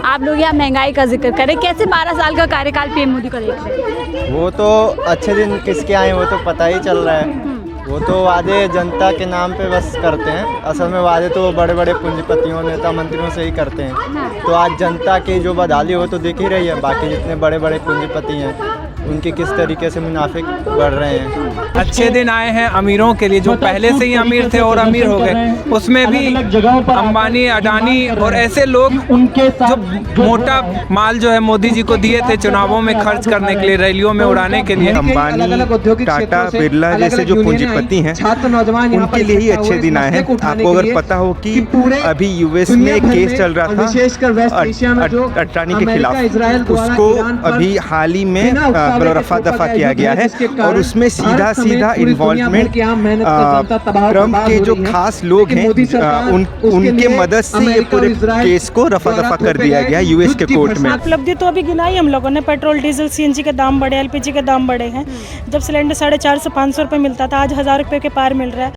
आप लोग यहाँ महंगाई का जिक्र करें, कैसे 12 साल का कार्यकाल पीएम मोदी का देख रहे हैं? वो तो अच्छे दिन किसके आए वो तो पता ही चल रहा है। वो तो वादे जनता के नाम पे बस करते हैं, असल में वादे तो बड़े बड़े पूंजीपतियों नेता मंत्रियों से ही करते हैं। तो आज जनता की जो बदहाली हो तो दिख ही रही है। बाकी जितने बड़े बड़े पूंजीपति हैं उनके किस तरीके से मुनाफे बढ़ रहे हैं। अच्छे दिन आए हैं अमीरों के लिए, जो पहले से ही अमीर थे और अमीर हो गए, उसमें भी अंबानी, अडानी और ऐसे लोग जो मोटा माल जो है मोदी जी को दिए थे चुनावों में खर्च करने के लिए, रैलियों में उड़ाने के लिए। अंबानी, टाटा, बिरला जैसे जो पूंजीपति हैं उनके लिए ही अच्छे दिन आए हैं। आपको अगर पता हो कि अभी यूएस में एक केस चल रहा था अडानी के खिलाफ, उसको अभी हाल ही में रफा दफा किया गया है और उसमें सीधा इन्वॉल्वमेंट ट्रम्प के जो खास लोग हैं उनके मदद से ये पूरे केस को रफा दफा कर दिया गया यूएस के कोर्ट में। उपलब्धि तो अभी गिनाई हम लोगों ने, पेट्रोल डीजल सीएनजी के दाम बढ़े, एलपीजी के दाम बढ़े हैं। जब सिलेंडर 450 से 500 रुपये मिलता था, आज 1000 रुपये के पार मिल रहा है।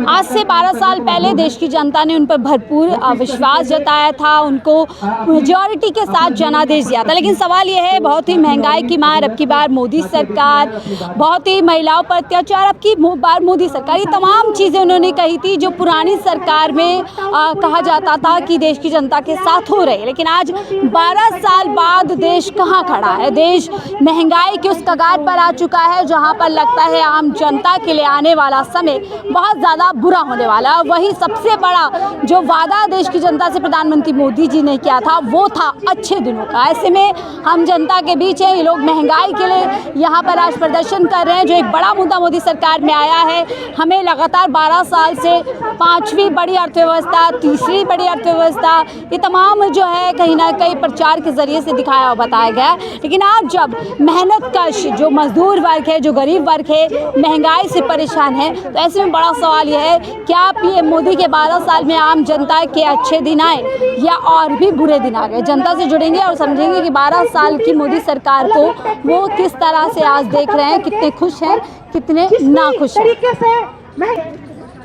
आज से 12 साल पहले देश की जनता ने उन पर भरपूर विश्वास जताया था, उनको मेजॉरिटी के साथ जनादेश दिया था। लेकिन सवाल यह है, बहुत ही महंगाई की मार, अब की बार मोदी सरकार, बहुत ही महिलाओं पर अत्याचार, अब की बार मोदी सरकार, ये तमाम चीज़ें उन्होंने कही थी जो पुरानी सरकार में कहा जाता था कि देश की जनता के साथ हो रहे। लेकिन आज 12 साल बाद देश कहाँ खड़ा है? देश महंगाई के उस कगार पर आ चुका है जहाँ पर लगता है आम जनता के लिए आने वाला समय बहुत ज़्यादा बुरा होने वाला। वही सबसे बड़ा जो वादा देश की जनता से प्रधानमंत्री मोदी जी ने किया था वो था अच्छे दिनों का। ऐसे में हम जनता के बीच हैं, ये लोग महंगाई के लिए यहाँ पर आज प्रदर्शन कर रहे हैं, जो एक बड़ा मुद्दा मोदी सरकार में आया है। हमें लगातार 12 साल से 5वीं बड़ी अर्थव्यवस्था, 3री बड़ी अर्थव्यवस्था, ये तमाम जो है कहीं ना कहीं प्रचार के जरिए से दिखाया और बताया गया। लेकिन आज जब मेहनत कश जो मजदूर वर्ग है, जो गरीब वर्ग है, महंगाई से परेशान है, तो ऐसे में बड़ा सवाल यह है, क्या पीएम मोदी के 12 साल में आम जनता के अच्छे दिन आए या और भी बुरे दिन आ गए? जनता से जुड़ेंगे और समझेंगे कि 12 साल की मोदी सरकार को वो किस तरह से आज देख रहे हैं, कितने खुश हैं, कितने नाखुश हैं।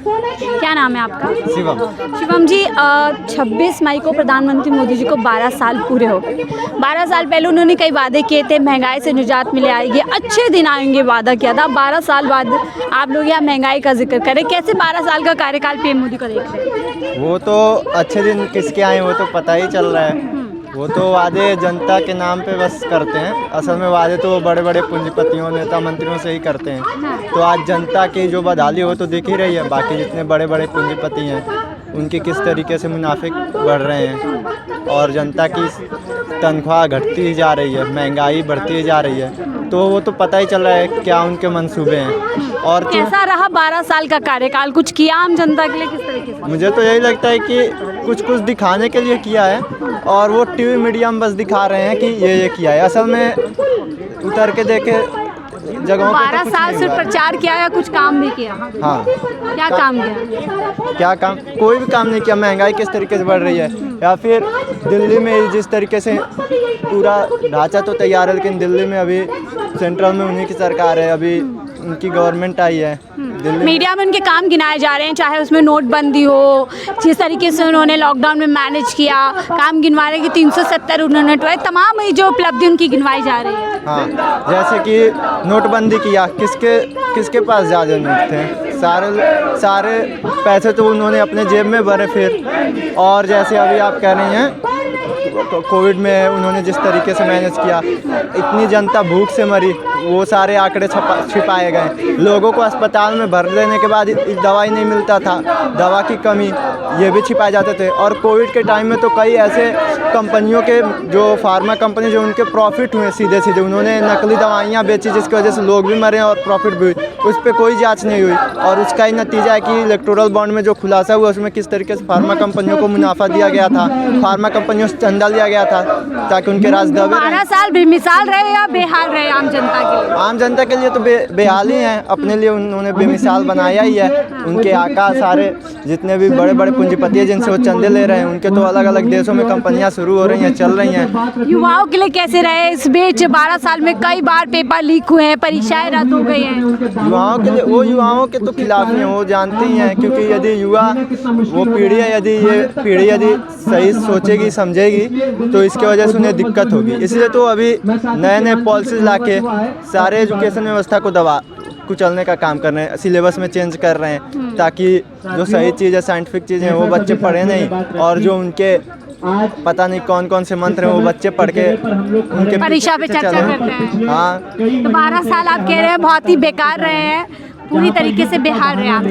क्या नाम है आपका? शिवम। शिवम जी, 26 मई को प्रधानमंत्री मोदी जी को 12 साल पूरे हो गए। 12 साल पहले उन्होंने कई वादे किए थे, महंगाई से निजात मिले आएगी, अच्छे दिन आएंगे, वादा किया था। 12 साल बाद आप लोग यहाँ महंगाई का जिक्र करें, कैसे 12 साल का कार्यकाल पीएम मोदी का देख रहे हैं? वो तो अच्छे दिन किसके आए वो तो पता ही चल रहा है। वो तो वादे जनता के नाम पे बस करते हैं, असल में वादे तो बड़े बड़े पूंजीपतियों नेता मंत्रियों से ही करते हैं। तो आज जनता की जो बदहाली हो तो दिख ही रही है। बाकी जितने बड़े बड़े पूंजीपति हैं उनके किस तरीके से मुनाफे बढ़ रहे हैं और जनता की तनख्वाह घटती ही जा रही है, महंगाई बढ़ती ही जा रही है। तो वो तो पता ही चल रहा है क्या उनके मंसूबे हैं। और कैसा रहा 12 साल का कार्यकाल? कुछ किया आम जनता के लिए किस तरीके से? मुझे तो यही लगता है कि कुछ दिखाने के लिए किया है और वो टीवी मीडिया में बस दिखा रहे हैं कि ये किया है। असल में उतर के देखे जगहों पे 12 साल से प्रचार किया या कुछ काम भी किया? हाँ। क्या काम किया? क्या काम? कोई भी काम नहीं किया। महंगाई किस तरीके से बढ़ रही है, या फिर दिल्ली में जिस तरीके से पूरा ढांचा तो तैयार है, लेकिन दिल्ली में अभी सेंट्रल में उन्हीं की सरकार है, अभी उनकी गवर्नमेंट आई है। मीडिया में उनके काम गिनाए जा रहे हैं, चाहे उसमें नोटबंदी हो, जिस तरीके से उन्होंने लॉकडाउन में मैनेज किया, काम गिनवा रहे कि 370 उन्होंने उठवाए, तमाम जो उपलब्धि उनकी गिनवाई जा रही है। हाँ, जैसे कि नोटबंदी किया, किसके पास ज़्यादा नोट थे? सारे पैसे तो उन्होंने अपने जेब में भरे। फिर और जैसे अभी आप कह रही हैं कोविड में उन्होंने जिस तरीके से मैनेज किया, इतनी जनता भूख से मरी, वो सारे आंकड़े छिपाए गए। लोगों को अस्पताल में भर देने के बाद दवाई नहीं मिलता था, दवा की कमी, ये भी छिपाए जाते थे। और कोविड के टाइम में तो कई ऐसे कंपनियों के जो फार्मा कंपनी जो उनके प्रॉफिट हुए सीधे उन्होंने नकली दवाइयाँ बेची, जिसकी वजह से लोग भी मरे और प्रॉफिट भी हुई। उस पर कोई जाँच नहीं हुई और उसका ही नतीजा है कि इलेक्टोरल बॉन्ड में जो खुलासा हुआ उसमें किस तरीके से फार्मा कंपनियों को मुनाफा दिया गया था, फार्मा कंपनियों से चंदा लिया गया था ताकि उनके राज दबे। 12 साल बेमिसाल रहे या बेहाल रहे आम जनता के लिए? आम जनता के लिए तो बेहाल ही हैं। अपने लिए उन्होंने बेमिसाल बनाया ही है। उनके आका सारे जितने भी बड़े बड़े पूंजीपति हैं जिनसे वो चंदे ले रहे हैं, उनके तो अलग अलग देशों में कंपनियां शुरू हो रही हैं, चल रही हैं। युवाओं के लिए कैसे रहे इस बीच? 12 साल में कई बार पेपर लीक हुए हैं, परीक्षाएं रद्द हो गई हैं। युवाओं के लिए, वो युवाओं के तो खिलाफ नहीं, वो जानती ही हैं, क्योंकि यदि युवा वो पीढ़ी है, यदि ये पीढ़ी यदि सही सोचेगी समझेगी तो इसके वजह से उन्हें दिक्कत होगी। इसलिए तो अभी नए नए पॉलिसीज लाके सारे एजुकेशन व्यवस्था को कुचलने का काम कर रहे हैं, सिलेबस में चेंज कर रहे हैं, ताकि जो सही चीज़ है, साइंटिफिक चीज़ें हैं, वो बच्चे पढ़े नहीं, और जो उनके पता नहीं कौन कौन से मंत्र हैं वो बच्चे पढ़ के उनके परीक्षा पे चर्चा करते हैं। हाँ, तो 12 साल आप कह रहे हैं बहुत ही बेकार रहे हैं, पूरी तरीके से बेहाल रहे आप।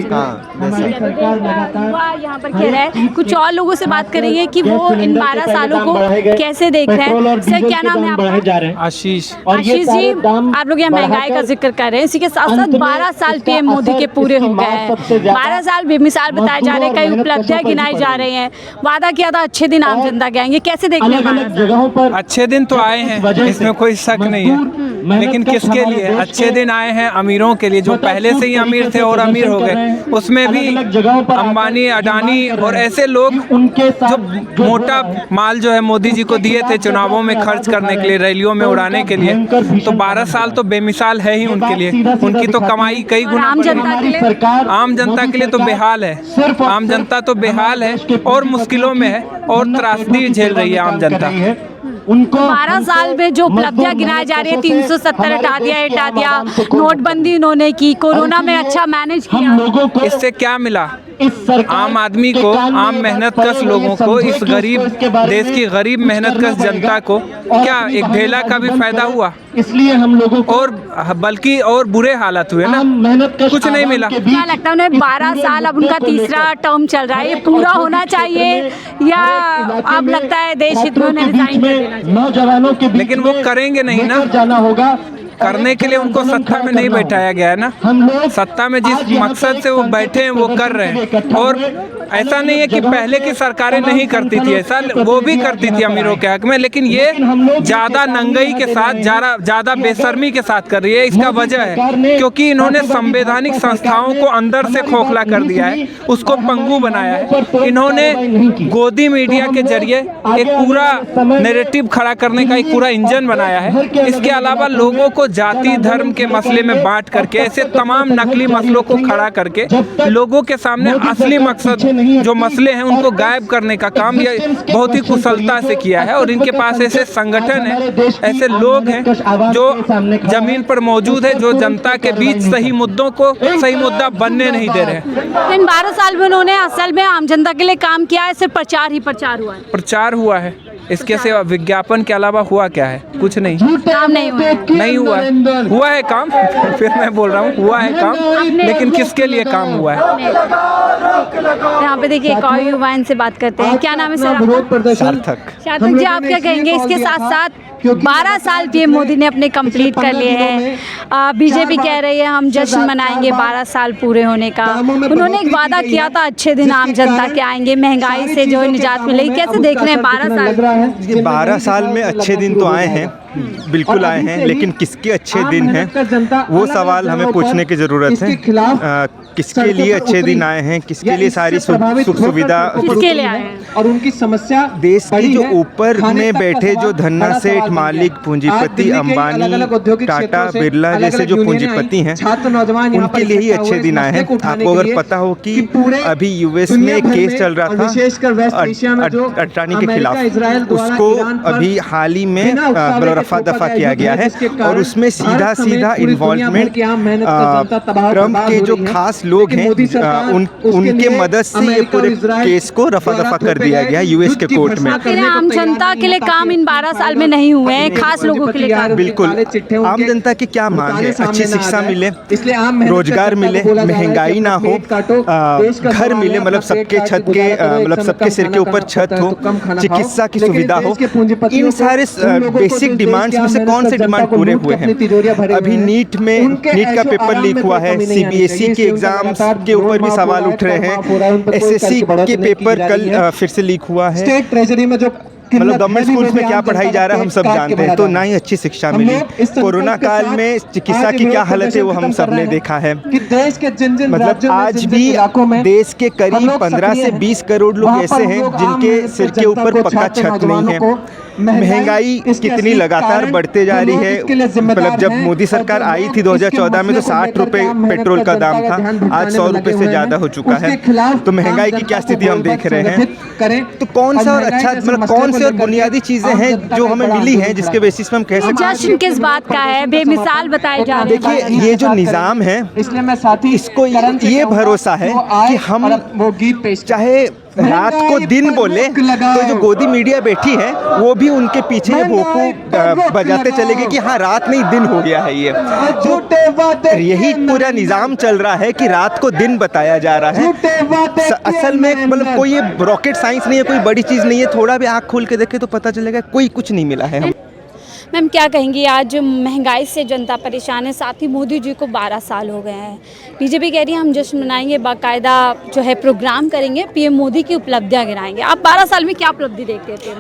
यहाँ पर कह रहे हैं, कुछ और लोगों से बात करेंगे कि वो इन 12 सालों को कैसे देख रहे हैं। सर, क्या नाम है आपका? आशीष। आशीष जी, आप लोग यहाँ महंगाई का जिक्र कर रहे हैं, इसी के साथ साथ 12 साल पीएम मोदी के पूरे हो गए हैं। 12 साल बेमिसाल बताए जा रहे हैं, कई उपलब्धियां गिनाई जा रही हैं। वादा किया था अच्छे दिन आम जनता के आएंगे, कैसे देख रहे हैं? अच्छे दिन तो आए हैं, इसमें कोई शक नहीं है, लेकिन किसके लिए अच्छे दिन आए हैं? अमीरों के लिए, जो पहले से ही अमीर थे और अमीर हो गए। उसमें भी अंबानी, अडानी और ऐसे लोग जो मोटा माल जो है मोदी जी को दिए थे चुनावों में खर्च करने के लिए, रैलियों में उड़ाने के लिए, तो 12 साल तो बेमिसाल है ही उनके लिए। उनकी तो कमाई कई गुना आम जनता के लिए? आम जनता के लिए तो बेहाल है। आम जनता तो बेहाल है और मुश्किलों में है और त्रासदी झेल रही है आम जनता। 12 साल में जो उपलब्धियां गिनाई जा रही है, 370 हटा दिया, नोटबंदी इन्होंने की, कोरोना में अच्छा मैनेज किया। इससे क्या मिला आम आदमी को, आम मेहनतकश लोगों को, इस गरीब देश की गरीब मेहनतकश जनता को क्या एक ढेला का भी फायदा हुआ? इसलिए हम लोगों को और बल्कि और बुरे हालात हुए ना, कुछ नहीं मिला। क्या लगता है उन्हें? 12 साल अब उनका तीसरा टर्म चल रहा है, ये पूरा होना चाहिए या अब लगता है देश हित में उन्हें रिजाइन कर देना चाहिए? नौजवानों के बीच लेकिन वो करेंगे नहीं ना, जाना होगा। करने के लिए उनको सत्ता में नहीं बैठाया गया है ना। सत्ता में जिस मकसद से वो बैठे हैं वो कर रहे हैं। और ऐसा नहीं है कि पहले की सरकारें नहीं करती थी, ऐसा वो भी करती थी अमीरों के हक में, लेकिन ये ज़्यादा नंगई के साथ, ज़्यादा बेशर्मी के साथ कर रही है। इसका वजह है क्योंकि इन्होंने संवैधानिक संस्थाओं को अंदर से खोखला कर दिया है, उसको पंगु बनाया है। इन्होंने गोदी मीडिया के जरिए एक पूरा नैरेटिव खड़ा करने का एक पूरा इंजन बनाया है। इसके अलावा लोगों को जाति धर्म के मसले में बांट करके, ऐसे तमाम नकली मसलों को खड़ा करके लोगों के सामने असली मकसद जो मसले हैं उनको गायब करने का काम ये बहुत ही कुशलता से किया है। और इनके पास ऐसे संगठन हैं, ऐसे लोग हैं जो जमीन पर मौजूद है, जो जनता के बीच सही मुद्दों को सही मुद्दा बनने नहीं दे रहे हैं। इन 12 साल में उन्होंने असल में आम जनता के लिए काम किया है, सिर्फ प्रचार ही प्रचार हुआ है? प्रचार हुआ है, इसके सिवा विज्ञापन के अलावा हुआ क्या है? कुछ नहीं, काम नहीं हुआ है। नहीं हुआ है। हुआ है काम, फिर मैं बोल रहा हूँ हुआ है काम, लेकिन किसके लिए काम हुआ है? यहाँ पे देखिए एक और युवा, इनसे बात करते हैं। क्या नाम है सर? सार्थक। सार्थक जी, आप क्या कहेंगे? इसके साथ साथ 12 साल पीएम मोदी ने अपने कंप्लीट कर लिए हैं। बीजेपी कह रही है हम जश्न मनाएंगे 12 साल पूरे होने का। उन्होंने एक वादा किया था अच्छे दिन आम जनता के आएंगे, महंगाई से जो निजात मिलेगी। कैसे देख रहे हैं 12 साल? 12 साल में अच्छे दिन तो आए हैं, बिल्कुल आए हैं, लेकिन किसके अच्छे दिन हैं वो सवाल हमें पूछने की ज़रूरत है। किसके लिए अच्छे दिन आए हैं, किसके लिए सारी सुख सुविधा, किसके लिए आए हैं? और उनकी समस्या देश की जो ऊपर में बैठे जो धन्ना सेठ, मालिक, पूंजीपति, अंबानी, टाटा, बिरला जैसे जो पूंजीपति हैं, उनके लिए ही अच्छे दिन आए हैं। आपको अगर पता हो कि अभी यूएस में एक केस चल रहा था अडानी के खिलाफ, उसको अभी हाल ही में रफा दफा किया गया है और उसमें सीधा इन्वॉल्वमेंट ट्रम्प के जो खास लोग हैं उनके मदद से ये पूरे केस को रफा दफा कर दिया गया यूएस के कोर्ट में। आम जनता के लिए काम इन 12 साल में नहीं हुए हैं, खास लोगों के लिए काम। बिल्कुल, आम जनता की क्या मांग है? अच्छी शिक्षा मिले, रोजगार मिले, महंगाई ना हो, घर मिले, मतलब सबके छत के, मतलब सबके सिर के ऊपर छत हो, चिकित्सा की सुविधा हो। इन सारे बेसिक डिमांड्स में से कौन से डिमांड पूरे हुए हैं? अभी नीट का पेपर लीक हुआ है, सीबीएसई के एग्जाम्स के ऊपर भी सवाल उठ रहे हैं, एसएससी के पेपर कल फिर से लीक हुआ है। स्टेट ट्रेजरी में जो मतलब गवर्नमेंट स्कूल्स में क्या पढ़ाई जा रहा है हम सब जानते हैं, तो ना ही अच्छी शिक्षा मिली। कोरोना काल में चिकित्सा की क्या हालत है वो हम सब ने देखा है। मतलब आज भी देश के करीब 15 से 20 करोड़ लोग ऐसे हैं जिनके सिर के ऊपर पक्का छत नहीं है। महंगाई कितनी लगातार बढ़ते जा रही है। मतलब जब मोदी सरकार आई थी 2014 में तो 60 रुपए पेट्रोल का दाम था, आज 100 रुपए से ज़्यादा हो चुका है। तो महंगाई की क्या स्थिति हम देख रहे हैं। तो कौन सा और अच्छा, मतलब कौन सी और बुनियादी चीज़ें हैं जो हमें मिली हैं जिसके बेसिस पे हम कह सकते हैं। जश्न किस बात का है, बेमिसाल बताए जा रहे हैं। देखिए ये जो निज़ाम है इसको ये भरोसा है कि हम चाहे रात को दिन बोले तो जो गोदी मीडिया बैठी है वो भी उनके पीछे भोंपू बजाते चलेगी कि हाँ रात नहीं दिन हो गया है। ये तो यही पूरा निज़ाम चल रहा है कि रात को दिन बताया जा रहा है। असल में मतलब कोई ये रॉकेट साइंस नहीं है, कोई बड़ी चीज़ नहीं है। थोड़ा भी आँख खोल के देखे तो पता चलेगा कोई कुछ नहीं मिला है। मैम क्या कहेंगी, आज महंगाई से जनता परेशान है, साथ ही मोदी जी को 12 साल हो गए हैं। बीजेपी कह रही है हम जश्न मनाएंगे, बाकायदा जो है प्रोग्राम करेंगे, पीएम मोदी की उपलब्धियां गिनाएंगे। आप 12 साल में क्या उपलब्धि देखते थे?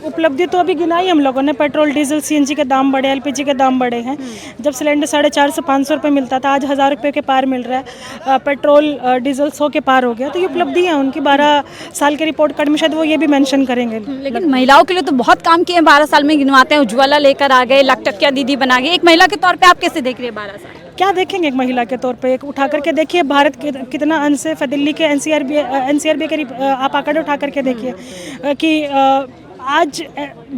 उपलब्धि तो अभी गिनाई हम लोगों ने। पेट्रोल डीजल सीएनजी के दाम बढ़े, एलपीजी के दाम बढ़े हैं। जब सिलेंडर 450 500 रुपये मिलता था, आज 1000 रुपये के पार मिल रहा है। पेट्रोल डीजल 100 के पार हो गया। तो ये उपलब्धि है उनकी। 12 साल के रिपोर्ट कार्ड में शायद वो ये भी मेंशन करेंगे। लेकिन महिलाओं के लिए तो बहुत काम किए हैं, 12 साल में गिनवाते हैं। उज्ज्वला लेकर आ गए, लखटकिया दीदी बना गए। एक महिला के तौर पे आप कैसे देख रही है 12 साल? क्या देखेंगे एक महिला के तौर पे? एक उठा करके देखिए भारत के कितना अनसेफ है। दिल्ली के एनसीआरबी के आप आंकड़े उठा करके देखिए कि आज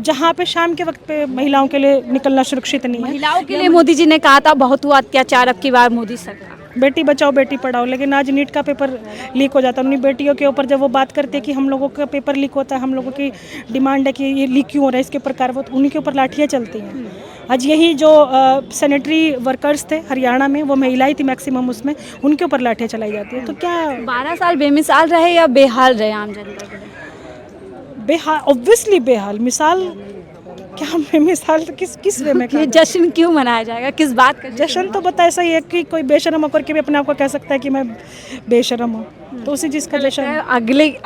जहाँ पे शाम के वक्त पे महिलाओं के लिए निकलना सुरक्षित नहीं है। महिलाओं के लिए मोदी जी ने कहा था बहुत हुआ अत्याचार, अब की बार मोदी सरकार बेटी बचाओ बेटी पढ़ाओ। लेकिन आज नीट का पेपर लीक हो जाता है। उन्हीं बेटियों के ऊपर जब वो बात करते हैं कि हम लोगों का पेपर लीक होता है, हम लोगों की डिमांड है कि ये लीक क्यों हो रहा है, इसके ऊपर कार्रवाई, उन्हीं के ऊपर लाठियाँ चलती हैं। आज यही जो सैनिटरी वर्कर्स थे हरियाणा में, वो महिलाएं थी मैक्सिमम, उसमें उनके ऊपर लाठियाँ चलाई जाती है। तो क्या 12 साल बेमिसाल रहे या बेहाल रहे आम जनता के लिए? बेहाल, ऑब्वियसली बेहाल। मिसाल क्या मिसाल तो किस वे में? ये जश्न क्यों मनाया जाएगा, किस बात का जश्न? तो बता ऐसा ही है कि कोई बेशर्म होकर के भी अपने आप को कह सकता है कि मैं बेशर्म हूँ, तो उसी चीज़ का जश्न।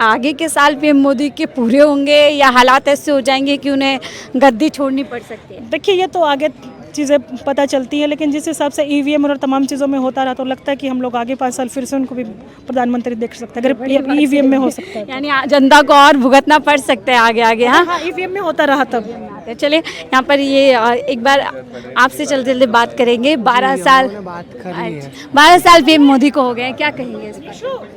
आगे के साल पीएम मोदी के पूरे होंगे या हालात ऐसे हो जाएंगे कि उन्हें गद्दी छोड़नी पड़ सकती है? देखिए ये तो आगे चीज़ें पता चलती हैं, लेकिन जिस हिसाब से ईवीएम और तमाम चीज़ों में होता रहा तो लगता है कि हम लोग आगे 5 साल फिर से उनको भी प्रधानमंत्री देख सकते हैं अगर ईवीएम में हो सकता है। यानी जनता को और भुगतना पड़ सकता है आगे आगे। हाँ, ईवीएम में होता रहा तब। चलिए यहाँ पर ये एक बार आपसे चलते चलते बात करेंगे। 12 साल पीएम मोदी को हो गए, क्या कहेंगे इस पर?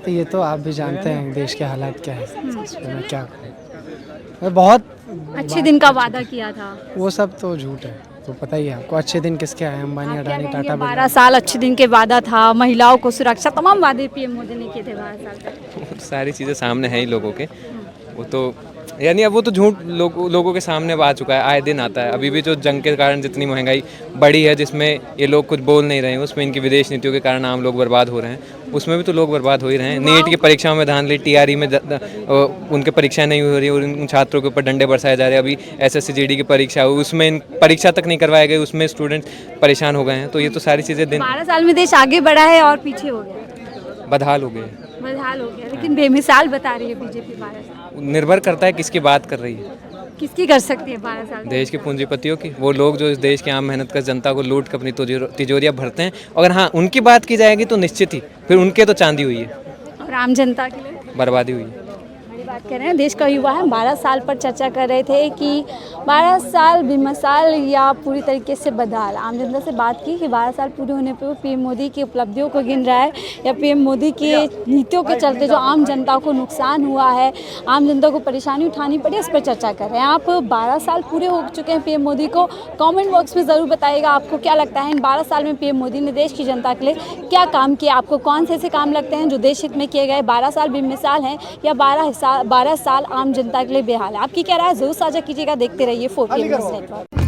तो ये तो आप भी जानते हैं देश के हालात क्या है, इसमें क्या करें। बहुत अच्छे दिन का वादा किया था, वो सब तो झूठ है, तो पता ही है आपको। अच्छे दिन किसके आए? अंबानी, अडानी, टाटा। 12 साल अच्छे दिन के वादा था, महिलाओं को सुरक्षा, तमाम वादे पीएम मोदी ने किए थे 12 साल तक। सारी चीज़ें सामने हैं ही लोगों के। वो तो यानी अब वो तो झूठ लोगों के सामने आ चुका है, आए दिन आता है। अभी भी जो जंग के कारण जितनी महंगाई बढ़ी है, जिसमें ये लोग कुछ बोल नहीं रहे हैं, उसमें इनकी विदेश नीतियों के कारण आम लोग बर्बाद हो रहे हैं, उसमें भी तो लोग बर्बाद हो ही रहे हैं। नीट की परीक्षाओं में धांधली, टीआरई में उनके परीक्षा नहीं हो रही और उन छात्रों के ऊपर डंडे बरसाए जा रहे हैं। अभी एसएससी-जीडी की परीक्षा हुई, उसमें परीक्षा तक नहीं करवाए गए, उसमें स्टूडेंट परेशान हो गए हैं। तो ये तो सारी चीज़ें 12 साल में देश आगे बढ़ा है और पीछे हो गया, बदहाल हो गए। लेकिन बेमिसाल बता रही है बीजेपी 12 साल। निर्भर करता है किसकी बात कर रही है, किसकी कर सकती है 12 साल? देश के पूंजीपतियों की। वो लोग जो इस देश के आम मेहनत कर जनता को लूट कर अपनी तिजोरियाँ भरते हैं। अगर हाँ उनकी बात की जाएगी तो निश्चित ही फिर उनके तो चांदी हुई है और आम जनता के लिए बर्बादी हुई है। बात कर रहे हैं, देश का युवा है। 12 साल पर चर्चा कर रहे थे कि 12 साल बेमिसाल या पूरी तरीके से बदहाल। आम जनता से बात की कि 12 साल पूरे होने पर पीएम मोदी की उपलब्धियों को गिन रहा है या पीएम मोदी की नीतियों के चलते जो आम जनता को नुकसान हुआ है, आम जनता को परेशानी उठानी पड़ी, इस पर चर्चा कर रहे हैं। आप 12 साल पूरे हो चुके हैं पीएम मोदी को। कमेंट बॉक्स में ज़रूर बताइएगा आपको क्या लगता है इन 12 साल में पीएम मोदी ने देश की जनता के लिए क्या काम किया। आपको कौन से ऐसे काम लगते हैं जो देश हित में किए गए? 12 साल बेमिसाल हैं या 12 साल आम जनता के लिए बेहाल है? आपकी क्या राय है ज़रूर साझा कीजिएगा। देखते रहिए 4PM न्यूज़ नेटवर्क।